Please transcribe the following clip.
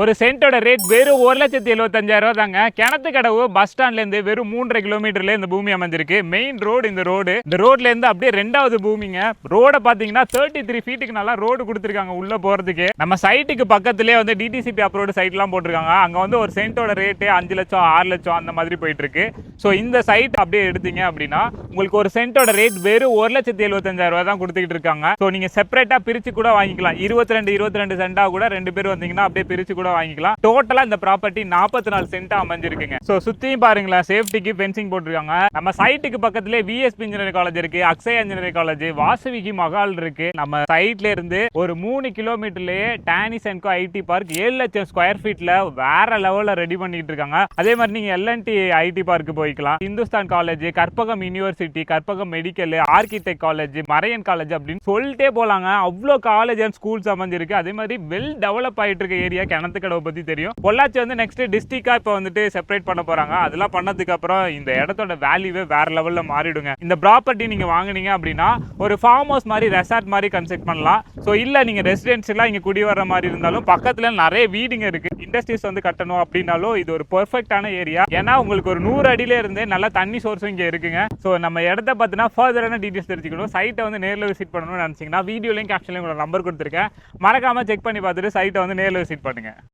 ஒரு சென்ட்டோட ரேட் வெறும் 1,75,000 தாங்க. கிணத்துக்கடவு பஸ் ஸ்டாண்ட்ல இருந்து வெறும் 3.5 கிலோமீட்டர்ல இந்த பூமி அமைஞ்சிருக்கு. மெயின் ரோடு இந்த ரோட்ல இருந்து அப்படியே ரெண்டாவது பூமிங்க. ரோட பாத்தீங்கன்னா 33 ஃபீட்டுக்கு நல்லா ரோடு கொடுத்துருக்காங்க உள்ள போறதுக்கு. நம்ம சைட்டுக்கு பக்கத்திலே வந்து டிடிசிபி அப்ரூவ்டு சைட்லாம் போட்டிருக்காங்க. அங்க வந்து ஒரு சென்ட்டோட ரேட்டு 5 லட்சம் 6 லட்சம் அந்த மாதிரி போயிட்டு இருக்கு. ஸோ இந்த சைட் அப்படியே எடுத்தீங்க அப்படின்னா உங்களுக்கு ஒரு சென்ட்டோட ரேட் வெறும் 1,75,000 தான் கொடுத்துக்கிட்டு இருக்காங்க. ஸோ நீங்க செப்பரேட்டா பிரிச்சு கூட வாங்கிக்கலாம். 22 சென்டா கூட 2 பேர் வந்தீங்கன்னா அப்படியே பிரிச்சு வாங்கிக்கலாம். டோட்டலா இந்த ப்ராப்பர்ட்டி 44 சென்ட் அமைஞ்சிருக்குங்க. சோ சுத்தியும் பாருங்களா, சேஃப்டிக்கு ஃபென்சிங் போட்டுருக்காங்க. நம்ம சைட்டுக்கு பக்கத்திலே விஎஸ்பி இன்ஜினியரிங் காலேஜ் இருக்கு, அக்ஷயா இன்ஜினியரிங் காலேஜ், வாசவிகி மகால் இருக்கு. நம்ம சைட்ல இருந்து ஒரு 3 கிலோமீட்டர்லயே டானிஸ் அண்ட் கோ ஐடி பார்க் 7 லட்சம் ஸ்கொயர் ஃபீட்ல வேற லெவல்ல ரெடி பண்ணிட்டு இருக்காங்க. அதே மாதிரி நீங்க எல்என்டி ஐடி பார்க் போய்க்கலாம். Hindustan college, Karpagam university, Karpagam medical, architect college, Marian college அப்படின்னு சொல்லிட்டே போலாங்க. அவ்வளோ காலேஜ் அண்ட் ஸ்கூல்ஸ் அமைஞ்சிருக்கு. அதே மாதிரி வெல் டெவலப் ஆயிட்டு இருக்க ஏரியா கிணத்துக்கடவை பத்தி தெரியும். பொள்ளாச்சி வந்து நெக்ஸ்ட் டிஸ்ட்ரிக்டா இப்போ வந்துட்டு செப்பரேட் பண்ண போறாங்க. அதெல்லாம் பண்ணதுக்கு அப்புறம் இந்த இடத்தோட வேல்யூவே வேற லெவல்ல மாறிடுங்க. இந்த ப்ராப்பர்ட்டி நீங்க வாங்குனீங்க அப்படின்னா ஒரு ஃபார்ம் ஹவுஸ் மாதிரி ரெசார்ட் மாதிரி கன்ஸ்ட்ரக்ட் பண்ணலாம். ஸோ இல்ல நீங்க ரெசிடென்சியலா இங்க குடி வர்ற மாதிரி இருந்தாலும் பக்கத்துல நிறைய வீடுங்க இருக்கு. இண்டஸ்ட்ரீஸ் வந்து கட்டணும் அப்படின்னாலும் இது ஒரு பெர்ஃபெக்டான ஏரியா. ஏன்னா உங்களுக்கு ஒரு 100 அடியில இருந்தே நல்ல தண்ணி சோர்ஸும் இங்க இருக்குங்க. ஸோ நம்ம இடத்த பார்த்தினா ஃபர்தரான டீடைல்ஸ் தெரிஞ்சுக்கணும், சைட்டை வந்து நேரில் விசிட் பண்ணணும்னு நினைச்சீங்கன்னா வீடியோ லிங்க் ஆக்சுவலி உங்களோட நம்பர் கொடுத்துருக்கேன். மறக்காம செக் பண்ணி பார்த்துட்டு சைட்டை வந்து நேரில் விசிட் பண்ணுங்க.